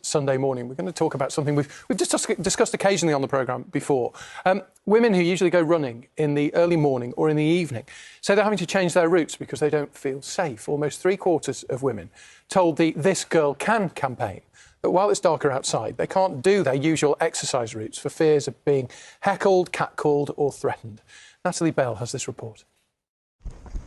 Sunday morning, we're going to talk about something we've discussed occasionally on the programme before. Women who usually go running in the early morning or in the evening say they're having to change their routes because they don't feel safe. Almost 3/4 of women told the This Girl Can campaign that while it's darker outside, they can't do their usual exercise routes for fears of being heckled, catcalled or threatened. Natalie Bell has this report.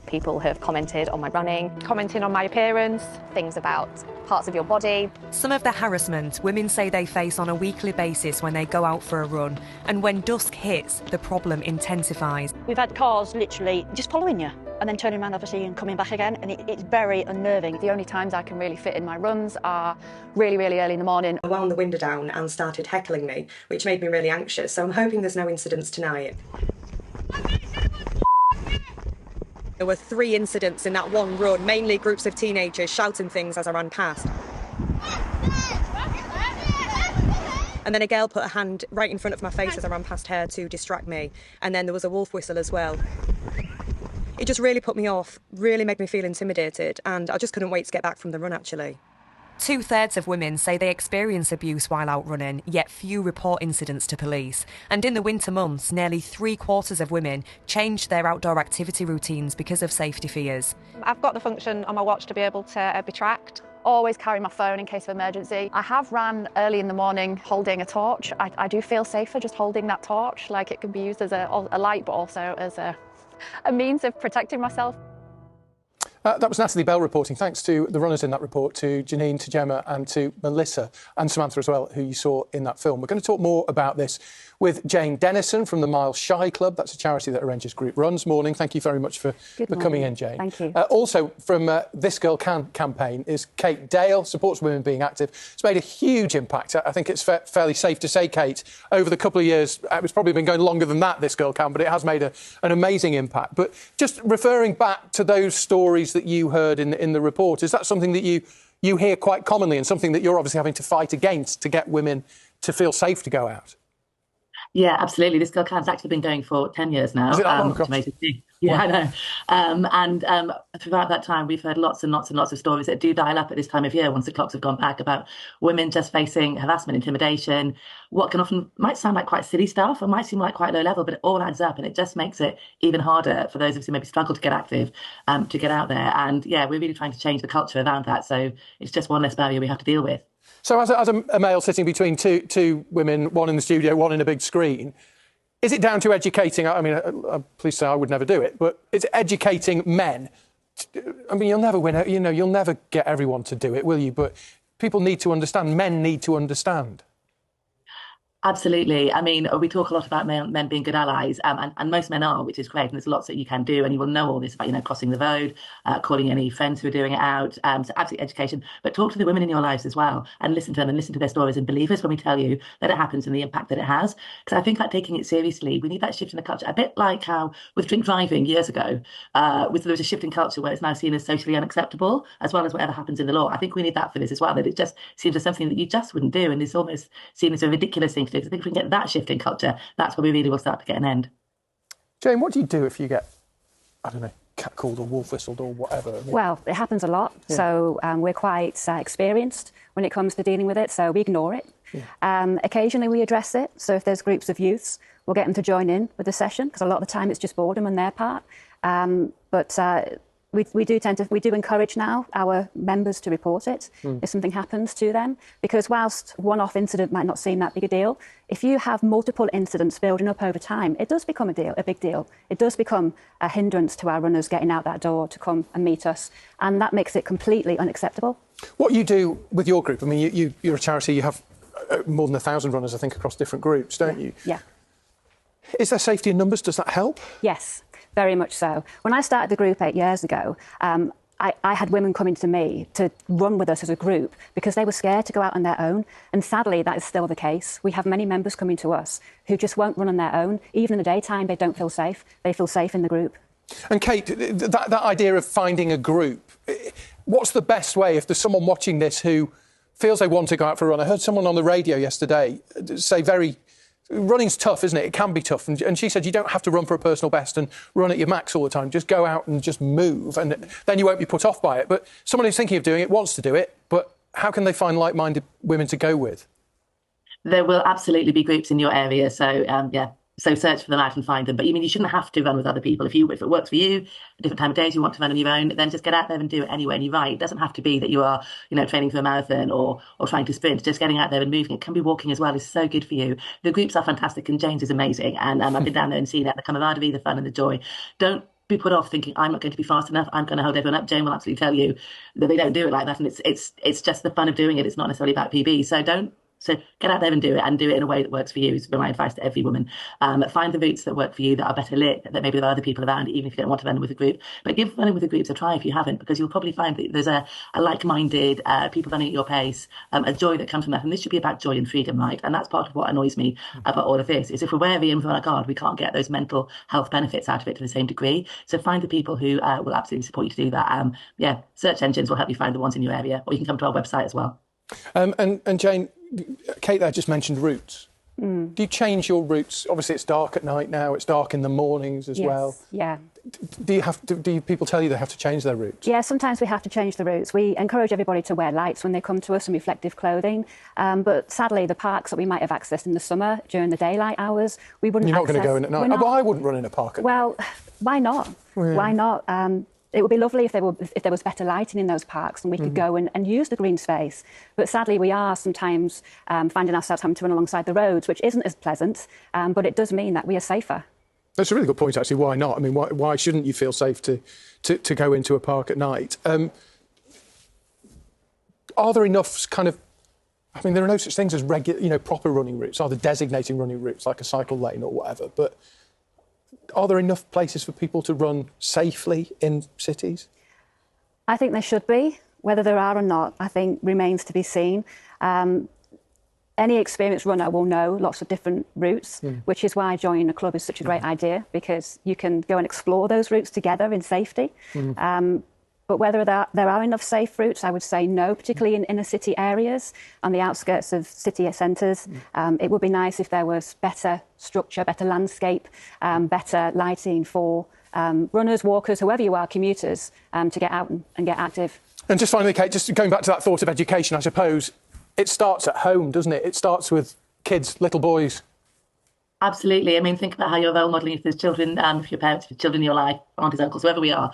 People have commented on my running, commenting on my appearance, things about parts of your body. Some of the harassment women say they face on a weekly basis when they go out for a run, and when dusk hits, the problem intensifies. We've had cars literally just following you and then turning around obviously and coming back again, and it's very unnerving. The only times I can really fit in my runs are really, really early in the morning. I wound the window down and started heckling me, which made me really anxious, so I'm hoping there's no incidents tonight. There were 3 incidents in that one run, mainly groups of teenagers shouting things as I ran past. And then a girl put a hand right in front of my face as I ran past her to distract me. And then there was a wolf whistle as well. It just really put me off, really made me feel intimidated, and I just couldn't wait to get back from the run, actually. 2/3 of women say they experience abuse while out running, yet few report incidents to police. And in the winter months, nearly 3/4 of women changed their outdoor activity routines because of safety fears. I've got the function on my watch to be able to be tracked. Always carry my phone in case of emergency. I have ran early in the morning holding a torch. I do feel safer just holding that torch, like it can be used as a light, but also as a means of protecting myself. That was Natalie Bell reporting. Thanks to the runners in that report, to Janine, to Gemma and to Melissa and Samantha as well, who you saw in that film. We're going to talk more about this with Jane Dennison from the MileShyClub. That's a charity that arranges group runs. Morning. Thank you very much for coming in, Jane. Thank you. Also from This Girl Can campaign is Kate Dale, supports women being active. It's made a huge impact. I think it's fairly safe to say, Kate, over the couple of years, it's probably been going longer than that, This Girl Can, but it has made an amazing impact. But just referring back to those stories that you heard in the report, is that something that you hear quite commonly and something that you're obviously having to fight against to get women to feel safe to go out? Yeah, absolutely. This Girl Can's actually been going for 10 years now. Yeah, I know. And throughout that time, we've heard lots and lots and lots of stories that do dial up at this time of year once the clocks have gone back about women just facing harassment, intimidation, what can often might sound like quite silly stuff or might seem like quite low level, but it all adds up and it just makes it even harder for those of us who maybe struggle to get active, to get out there. And yeah, we're really trying to change the culture around that. So it's just one less barrier we have to deal with. So as a male sitting between two women, one in the studio, one in a big screen, is it down to educating? I mean, please say I would never do it, but it's educating men. I mean, you'll never win, you'll never get everyone to do it, will you? But people need to understand, men need to understand. Absolutely. I mean, we talk a lot about men being good allies, and most men are, which is great. And there's lots that you can do, and you will know all this about, crossing the road, calling any friends who are doing it out. So absolute education. But talk to the women in your lives as well, and listen to them and listen to their stories and believe us when we tell you that it happens and the impact that it has. Because I think like taking it seriously, we need that shift in the culture. A bit like how with drink driving years ago, there was a shift in culture where it's now seen as socially unacceptable, as well as whatever happens in the law. I think we need that for this as well, that it just seems as something that you just wouldn't do, and it's almost seen as a ridiculous thing. I think if we can get that shift in culture, that's where we really will start to get an end. Jane, what do you do if you get, I don't know, catcalled or wolf whistled or whatever? I mean, well, it happens a lot, so we're quite experienced when it comes to dealing with it, so we ignore it. Yeah. Occasionally we address it, so if there's groups of youths, we'll get them to join in with the session, because a lot of the time it's just boredom on their part. We do encourage now our members to report it if something happens to them, because whilst one-off incident might not seem that big a deal, if you have multiple incidents building up over time, it does become a big deal. It does become a hindrance to our runners getting out that door to come and meet us, and that makes it completely unacceptable. What you do with your group, I mean, you're a charity, you have more than 1,000 runners, I think, across different groups, don't you? Yeah. Is there safety in numbers? Does that help? Yes. Very much so. When I started the group 8 years ago, I had women coming to me to run with us as a group because they were scared to go out on their own. And sadly, that is still the case. We have many members coming to us who just won't run on their own. Even in the daytime, they don't feel safe. They feel safe in the group. And Kate, that idea of finding a group, what's the best way if there's someone watching this who feels they want to go out for a run? I heard someone on the radio yesterday say running's tough, isn't it? It can be tough. And she said you don't have to run for a personal best and run at your max all the time. Just go out and just move, and then you won't be put off by it. But someone who's thinking of doing it wants to do it, but how can they find like-minded women to go with? There will absolutely be groups in your area. So, so search for them out and find them. But you shouldn't have to run with other people. If it works for you, a different time of day, you want to run on your own, then just get out there and do it anyway. And you're right, it doesn't have to be that you are, training for a marathon or trying to sprint. Just getting out there and moving. It can be walking as well. Is so good for you. The groups are fantastic, and Jane's is amazing. And I've been down there and seen it. The camaraderie, the fun, and the joy. Don't be put off thinking I'm not going to be fast enough. I'm going to hold everyone up. Jane will absolutely tell you that they don't do it like that, and it's just the fun of doing it. It's not necessarily about PB. So get out there and do it in a way that works for you is my advice to every woman. Find the routes that work for you, that are better lit, that maybe there are other people around, even if you don't want to run with a group. But give running with the groups a try if you haven't, because you'll probably find that there's a like-minded people running at your pace, a joy that comes from that. And this should be about joy and freedom, right? And that's part of what annoys me about all of this, is if we're wary and we're on our guard, we can't get those mental health benefits out of it to the same degree. So find the people who will absolutely support you to do that. Search engines will help you find the ones in your area, or you can come to our website as well. And Jane, Kate there just mentioned routes. Do you change your routes? Obviously, it's dark at night now. It's dark in the mornings as well. Yeah. Do people tell you they have to change their routes? Yeah, sometimes we have to change the routes. We encourage everybody to wear lights when they come to us and reflective clothing. But sadly, the parks that we might have accessed in the summer during the daylight hours, we wouldn't. You're not going to go in at night. Well, I wouldn't run in a park at night. Well, why not? Yeah. Why not? It would be lovely if there was better lighting in those parks and we could go and use the green space. But sadly, we are sometimes finding ourselves having to run alongside the roads, which isn't as pleasant, but it does mean that we are safer. That's a really good point, actually. Why not? I mean, why shouldn't you feel safe to go into a park at night? Are there enough there are no such things as regular, proper running routes, either designating running routes like a cycle lane or whatever, but are there enough places for people to run safely in cities? I think there should be. Whether there are or not, I think remains to be seen. Any experienced runner will know lots of different routes, which is why joining a club is such a great idea, because you can go and explore those routes together in safety. But whether there are enough safe routes, I would say no, particularly in inner city areas, on the outskirts of city centres. It would be nice if there was better structure, better landscape, better lighting for runners, walkers, whoever you are, commuters, to get out and get active. And just finally, Kate, just going back to that thought of education, I suppose it starts at home, doesn't it? It starts with kids, little boys. Absolutely. Think about how you're role modelling if there's children, if your parents, if your children in your life, aunties, uncles, whoever we are.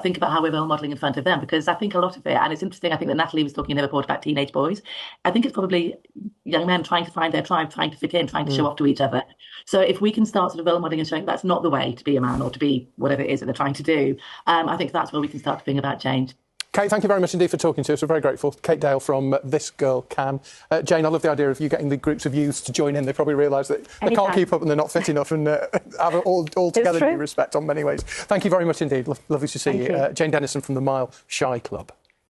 Think about how we're role modelling in front of them, because I think a lot of it, and it's interesting, I think that Natalie was talking in her report about teenage boys. I think it's probably young men trying to find their tribe, trying to fit in, trying to show off to each other. So if we can start sort of role modelling and showing that's not the way to be a man or to be whatever it is that they're trying to do, I think that's where we can start to bring about change. Kate, thank you very much indeed for talking to us. We're very grateful. Kate Dale from This Girl Can. Jane, I love the idea of you getting the groups of youths to join in. They probably realise that they can't keep up and they're not fit enough, and have it all together due respect on many ways. Thank you very much indeed. Lovely to see you. Jane Dennison from the MileShyClub.